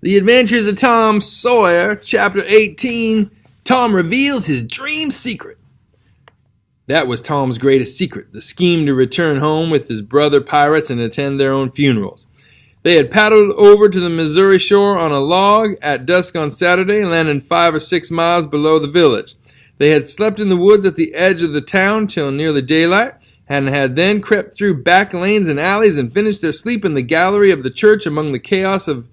The Adventures of Tom Sawyer, Chapter 18, Tom Reveals His Dream Secret. That was Tom's greatest secret, the scheme to return home with his brother pirates and attend their own funerals. They had paddled over to the Missouri shore on a log at dusk on Saturday, landing 5 or 6 miles below the village. They had slept in the woods at the edge of the town till nearly daylight, and had then crept through back lanes and alleys and finished their sleep in the gallery of the church among the chaos of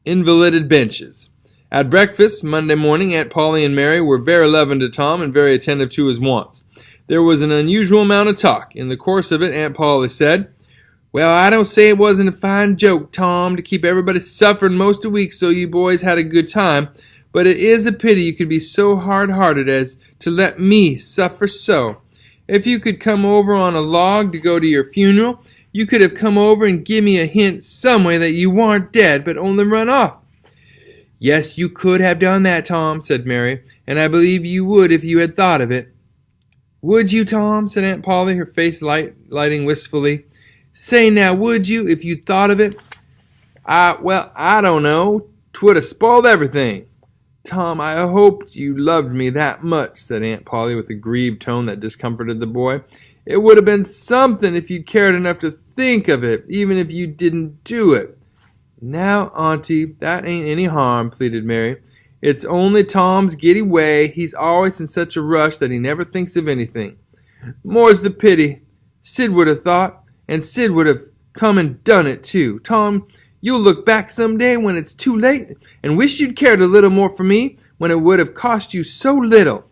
invalided benches. At breakfast Monday morning, Aunt Polly and Mary were very loving to Tom and very attentive to his wants. There was an unusual amount of talk. In the course of it, Aunt Polly said, "Well, I don't say it wasn't a fine joke, Tom, to keep everybody suffering most a week so you boys had a good time, but it is a pity you could be so hard-hearted as to let me suffer so. If you could come over on a log to go to your funeral, you could have come over and give me a hint some way that you weren't dead, but only run off." "Yes, you could have done that, Tom," said Mary, "and I believe you would if you had thought of it." "Would you, Tom?" said Aunt Polly, her face lighting wistfully. "Say now, would you, if you'd thought of it?" Well, I don't know. 'Twould have spoiled everything." "Tom, I hoped you loved me that much," said Aunt Polly with a grieved tone that discomforted the boy. "It would have been something if you'd cared enough to think of it, even if you didn't do it." "Now, Auntie, that ain't any harm," pleaded Mary. "It's only Tom's giddy way. He's always in such a rush that he never thinks of anything. More's the pity. Sid would have thought, and Sid would have come and done it too. Tom, you'll look back some day when it's too late and wish you'd cared a little more for me when it would have cost you so little."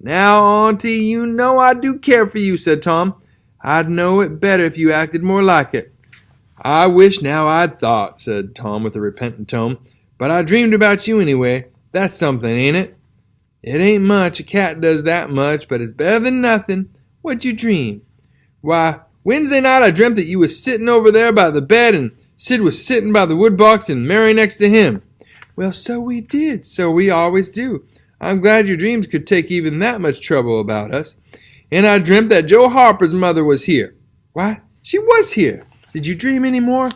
"Now, Auntie, you know I do care for you," said Tom. "I'd know it better if you acted more like it." "I wish now I'd thought," said Tom with a repentant tone. "But I dreamed about you anyway. That's something, ain't it?" "It ain't much. A cat does that much, but it's better than nothing. What'd you dream?" "Why, Wednesday night I dreamt that you was sitting over there by the bed and Sid was sitting by the woodbox and Mary next to him." "Well, so we did. So we always do. I'm glad your dreams could take even that much trouble about us. And I dreamt that Joe Harper's mother was here." "Why, she was here. Did you dream any more?"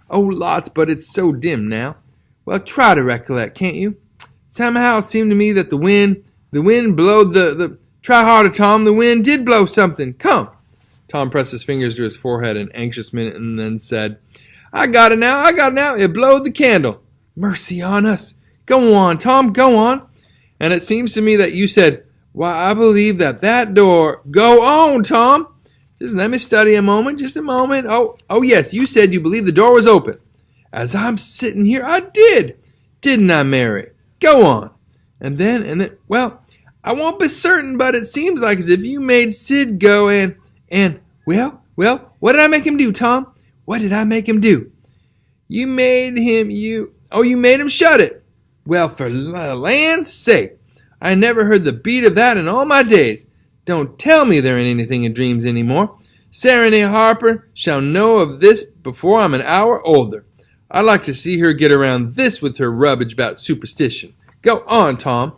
"Oh, lots, but it's so dim now." "Well, try to recollect, can't you?" "Somehow it seemed to me that the wind blowed the Try harder, Tom. The wind did blow something. Come." Tom pressed his fingers to his forehead an anxious minute and then said, I got it now. It blowed the candle." "Mercy on us. Go on, Tom, go on." "And it seems to me that you said, 'Why, I believe that door—'" "Go on, Tom. Just let me study a moment, just a moment. Oh, yes, you said you believed the door was open." "As I'm sitting here, I did. Didn't I, Mary? Go on." And then, well, I won't be certain, but it seems like as if you made Sid go well, what did I make him do, Tom? What did I make him do?" You made him shut it." "Well, for the land's sake, I never heard the beat of that in all my days. Don't tell me there ain't anything in dreams any more. Serenade Harper shall know of this before I'm an hour older. I'd like to see her get around this with her rubbish about superstition. Go on, Tom."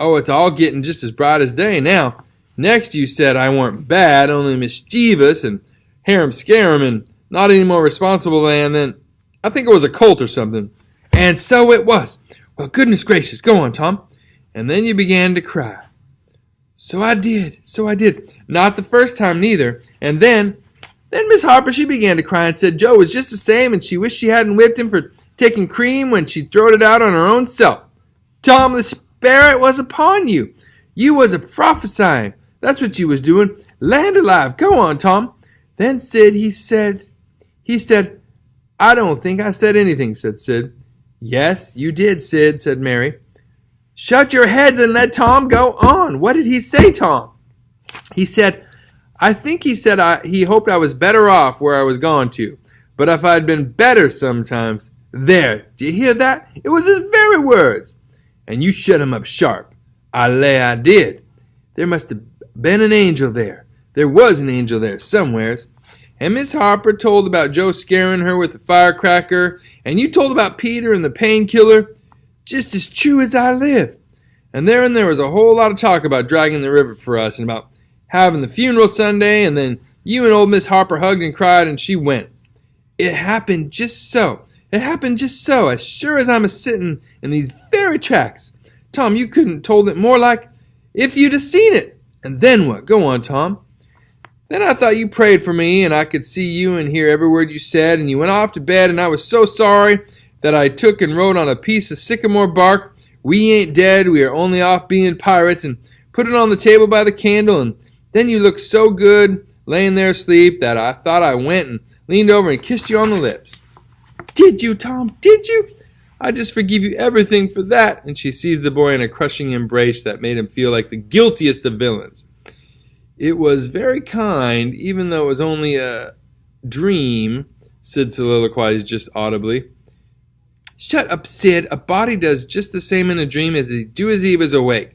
"Oh, it's all getting just as bright as day now. Next you said I weren't bad, only mischievous and harum-scarum and not any more responsible than I think it was a colt or something." "And so it was. Well, goodness gracious, go on, Tom." "And then you began to cry." So I did. Not the first time neither. And then Miss Harper, she began to cry and said Joe was just the same and she wished she hadn't whipped him for taking cream when she throwed it out on her own self. Tom, the spirit was upon you. You was a prophesying. That's what you was doing. Land alive. Go on, Tom." "Then Sid, he said, I don't think I said anything," said Sid. "Yes, you did, Sid," said Mary. "Shut your heads and let Tom go on. What did he say, Tom?" He said he hoped I was better off where I was gone to, but if I'd been better sometimes. There, do you hear that? It was his very words. And you shut him up sharp. I lay I did. There must have been an angel there. There was an angel there somewheres. And Miss Harper told about Joe scaring her with the firecracker, and you told about Peter and the painkiller, just as true as I live. And there was a whole lot of talk about dragging the river for us, and about having the funeral Sunday, and then you and old Miss Harper hugged and cried, and she went. It happened just so. It happened just so, as sure as I'm a-sittin' in these very tracks. Tom, you couldn't told it more like if you'd a-seen it. And then what? Go on, Tom. Then I thought you prayed for me, and I could see you and hear every word you said, and you went off to bed, and I was so sorry that I took and wrote on a piece of sycamore bark, 'We ain't dead, we are only off being pirates,' and put it on the table by the candle, and then you looked so good laying there asleep that I thought I went and leaned over and kissed you on the lips." "Did you, Tom? Did you? I just forgive you everything for that." And she seized the boy in a crushing embrace that made him feel like the guiltiest of villains. "It was very kind, even though it was only a dream," Sid soliloquized just audibly. "Shut up, Sid. A body does just the same in a dream as he do as he was awake.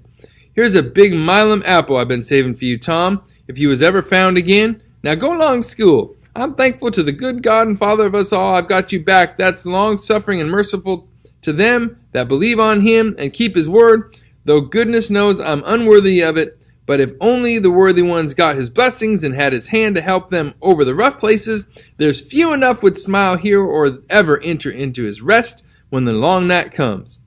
Here's a big milum apple I've been saving for you, Tom, if you was ever found again. Now go along to school. I'm thankful to the good God and Father of us all I've got you back. That's long-suffering and merciful to them that believe on him and keep his word, though goodness knows I'm unworthy of it. But if only the worthy ones got his blessings and had his hand to help them over the rough places, there's few enough would smile here or ever enter into his rest when the long night comes.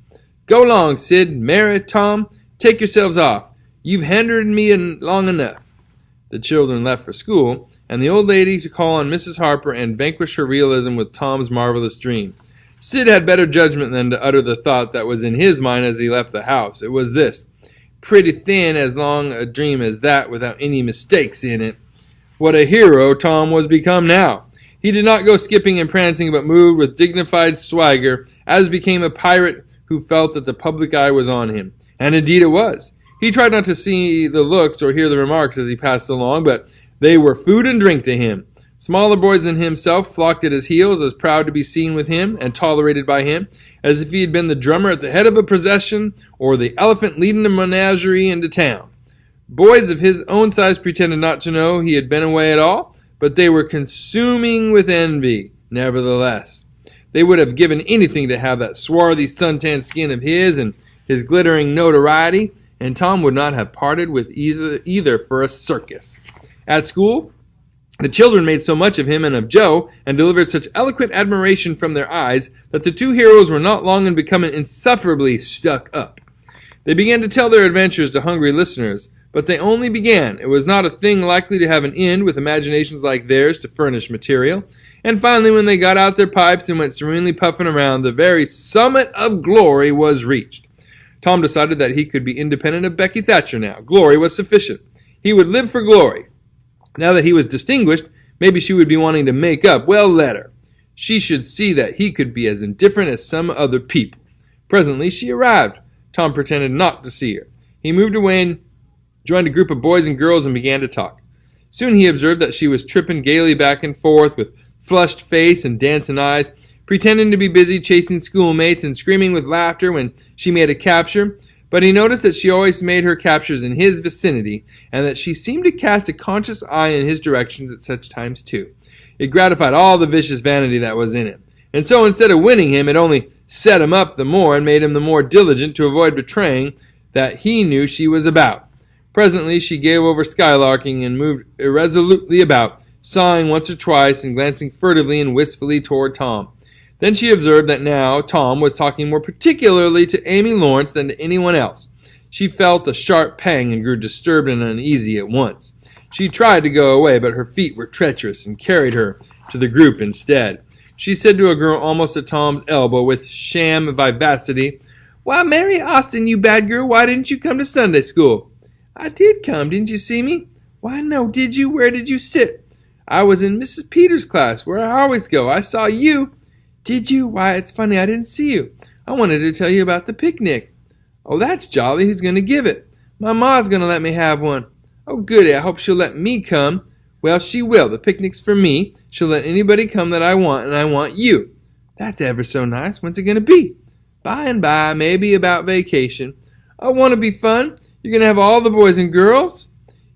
Go along, Sid, Mary, Tom, take yourselves off. You've hindered me long enough." The children left for school, and the old lady to call on Mrs. Harper and vanquish her realism with Tom's marvelous dream. Sid had better judgment than to utter the thought that was in his mind as he left the house. It was this: pretty thin as long a dream as that without any mistakes in it. What a hero Tom was become now! He did not go skipping and prancing, but moved with dignified swagger, as became a pirate who felt that the public eye was on him. And indeed it was. He tried not to see the looks or hear the remarks as he passed along, but they were food and drink to him. Smaller boys than himself flocked at his heels, as proud to be seen with him and tolerated by him, as if he had been the drummer at the head of a procession or the elephant leading a menagerie into town. Boys of his own size pretended not to know he had been away at all, but they were consuming with envy, nevertheless. They would have given anything to have that swarthy suntan skin of his and his glittering notoriety, and Tom would not have parted with either for a circus. At school, the children made so much of him and of Joe, and delivered such eloquent admiration from their eyes, that the two heroes were not long in becoming insufferably stuck up. They began to tell their adventures to hungry listeners, but they only began. It was not a thing likely to have an end with imaginations like theirs to furnish material. And finally, when they got out their pipes and went serenely puffing around, the very summit of glory was reached. Tom decided that he could be independent of Becky Thatcher now. Glory was sufficient. He would live for glory. Now that he was distinguished, maybe she would be wanting to make up. Well, let her. She should see that he could be as indifferent as some other people. Presently she arrived. Tom pretended not to see her. He moved away and joined a group of boys and girls and began to talk. Soon he observed that she was tripping gaily back and forth with flushed face and dancing eyes, pretending to be busy chasing schoolmates and screaming with laughter when she made a capture. But he noticed that she always made her captures in his vicinity, and that she seemed to cast a conscious eye in his direction at such times too. It gratified all the vicious vanity that was in him. And so instead of winning him, it only set him up the more and made him the more diligent to avoid betraying that he knew she was about. Presently she gave over skylarking and moved irresolutely about, sighing once or twice and glancing furtively and wistfully toward Tom. Then she observed that now Tom was talking more particularly to Amy Lawrence than to anyone else. She felt a sharp pang and grew disturbed and uneasy at once. She tried to go away, but her feet were treacherous and carried her to the group instead. She said to a girl almost at Tom's elbow with sham vivacity, "Why, Mary Austin, you bad girl, why didn't you come to Sunday school?" "I did come. Didn't you see me?" "Why, no, did you? Where did you sit?" "I was in Mrs. Peters' class, where I always go. I saw you." "Did you? Why, it's funny I didn't see you. I wanted to tell you about the picnic." "Oh, that's jolly. Who's going to give it?" "My ma's going to let me have one." "Oh, goody. I hope she'll let me come." "Well, she will. The picnic's for me. She'll let anybody come that I want, and I want you." "That's ever so nice. When's it going to be?" "By and by, maybe about vacation." "Oh, won't it be fun? You're going to have all the boys and girls?"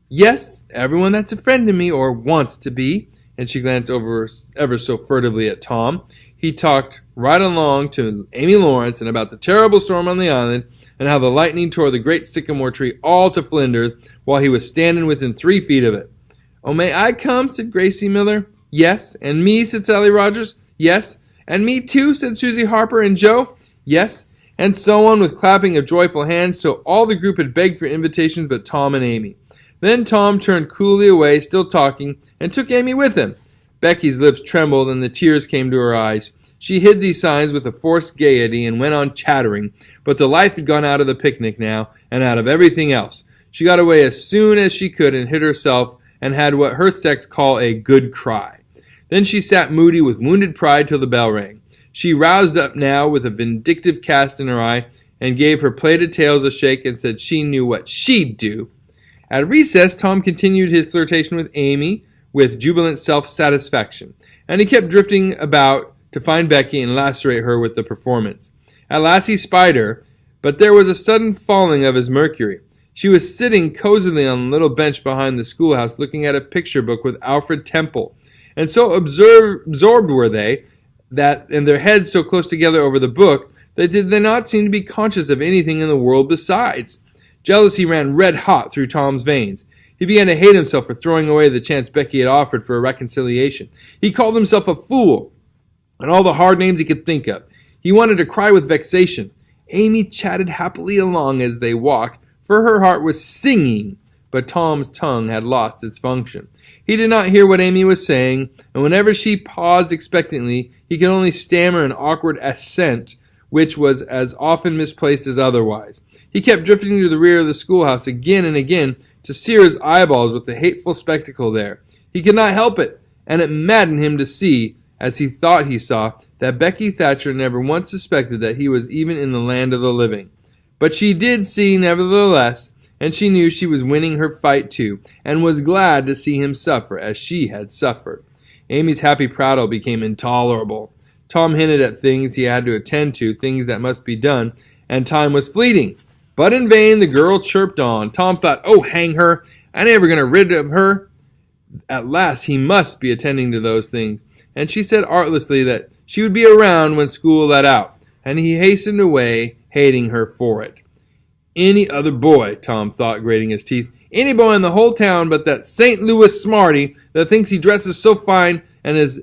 "Yes, everyone that's a friend to me, or wants to be." And she glanced over ever so furtively at Tom. He talked right along to Amy Lawrence and about the terrible storm on the island, and how the lightning tore the great sycamore tree all to flinders while he was standing within 3 feet of it. "Oh, may I come?" said Gracie Miller. "Yes." "And me?" said Sally Rogers. "Yes." "And me too," said Susie Harper and Joe. "Yes," and so on with clapping of joyful hands, till all the group had begged for invitations but Tom and Amy. Then Tom turned coolly away, still talking, and took Amy with him. Becky's lips trembled and the tears came to her eyes. She hid these signs with a forced gaiety and went on chattering, but the life had gone out of the picnic now, and out of everything else. She got away as soon as she could and hid herself, and had what her sex call a good cry. Then she sat moody with wounded pride till the bell rang. She roused up now with a vindictive cast in her eye, and gave her plaited tails a shake and said she knew what she'd do. At recess, Tom continued his flirtation with Amy with jubilant self-satisfaction, and he kept drifting about to find Becky and lacerate her with the performance. At last he spied her, but there was a sudden falling of his mercury. She was sitting cozily on a little bench behind the schoolhouse looking at a picture book with Alfred Temple, and so absorbed were they, that, and their heads so close together over the book, that they did not seem to be conscious of anything in the world besides. Jealousy ran red-hot through Tom's veins. He began to hate himself for throwing away the chance Becky had offered for a reconciliation. He called himself a fool, and all the hard names he could think of. He wanted to cry with vexation. Amy chatted happily along as they walked, for her heart was singing, but Tom's tongue had lost its function. He did not hear what Amy was saying, and whenever she paused expectantly, he could only stammer an awkward assent, which was as often misplaced as otherwise. He kept drifting to the rear of the schoolhouse again and again to sear his eyeballs with the hateful spectacle there. He could not help it, and it maddened him to see, as he thought he saw, that Becky Thatcher never once suspected that he was even in the land of the living. But she did see, nevertheless, and she knew she was winning her fight too, and was glad to see him suffer as she had suffered. Amy's happy prattle became intolerable. Tom hinted at things he had to attend to, things that must be done, and time was fleeting. But in vain the girl chirped on. Tom thought, "Oh, hang her! I'm never going to rid of her." At last he must be attending to those things, and she said artlessly that she would be around when school let out, and he hastened away, hating her for it. Any other boy, Tom thought, grating his teeth, any boy in the whole town but that St. Louis smarty that thinks he dresses so fine and is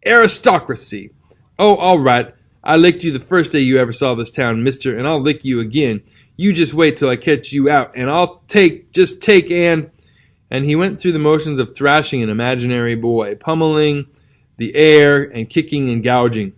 aristocracy. Oh, all right, I licked you the first day you ever saw this town, mister, and I'll lick you again. You just wait till I catch you out, and I'll take, and he went through the motions of thrashing an imaginary boy, pummeling the air and kicking and gouging.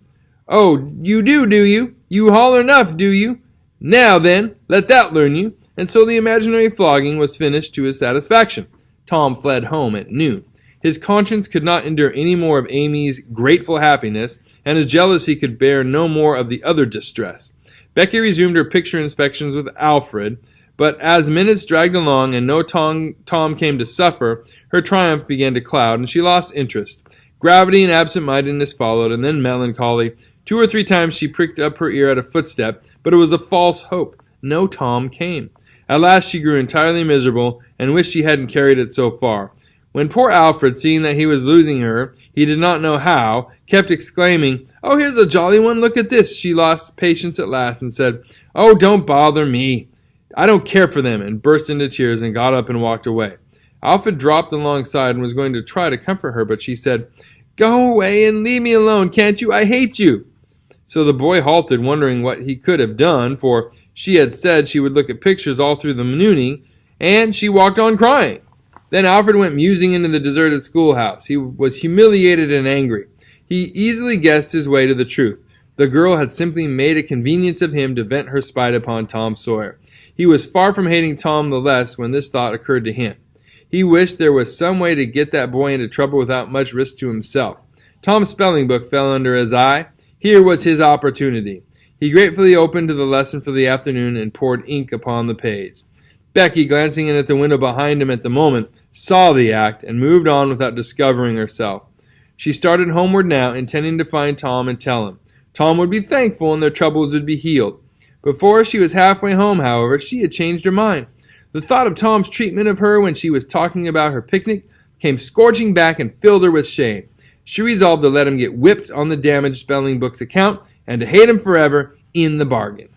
"Oh, you do you? You holler enough, do you? Now then, let that learn you." And so the imaginary flogging was finished to his satisfaction. Tom fled home at noon. His conscience could not endure any more of Amy's grateful happiness, and his jealousy could bear no more of the other distress. Becky resumed her picture inspections with Alfred, but as minutes dragged along and no Tom came to suffer, her triumph began to cloud, and she lost interest. Gravity and absent-mindedness followed, and then melancholy. 2 or 3 times she pricked up her ear at a footstep, but it was a false hope. No Tom came. At last she grew entirely miserable, and wished she hadn't carried it so far. When poor Alfred, seeing that he was losing her, he did not know how, kept exclaiming, "Oh, here's a jolly one, look at this," she lost patience at last and said, "Oh, don't bother me. I don't care for them," and burst into tears and got up and walked away. Alfred dropped alongside and was going to try to comfort her, but she said, "Go away and leave me alone, can't you? I hate you." So the boy halted, wondering what he could have done, for she had said she would look at pictures all through the nooning, and she walked on crying. Then Alfred went musing into the deserted schoolhouse. He was humiliated and angry. He easily guessed his way to the truth. The girl had simply made a convenience of him to vent her spite upon Tom Sawyer. He was far from hating Tom the less when this thought occurred to him. He wished there was some way to get that boy into trouble without much risk to himself. Tom's spelling book fell under his eye. Here was his opportunity. He gratefully opened to the lesson for the afternoon and poured ink upon the page. Becky, glancing in at the window behind him at the moment, saw the act and moved on without discovering herself. She started homeward now, intending to find Tom and tell him. Tom would be thankful and their troubles would be healed. Before she was halfway home, however, she had changed her mind. The thought of Tom's treatment of her when she was talking about her picnic came scorching back and filled her with shame. She resolved to let him get whipped on the damaged spelling book's account and to hate him forever in the bargain.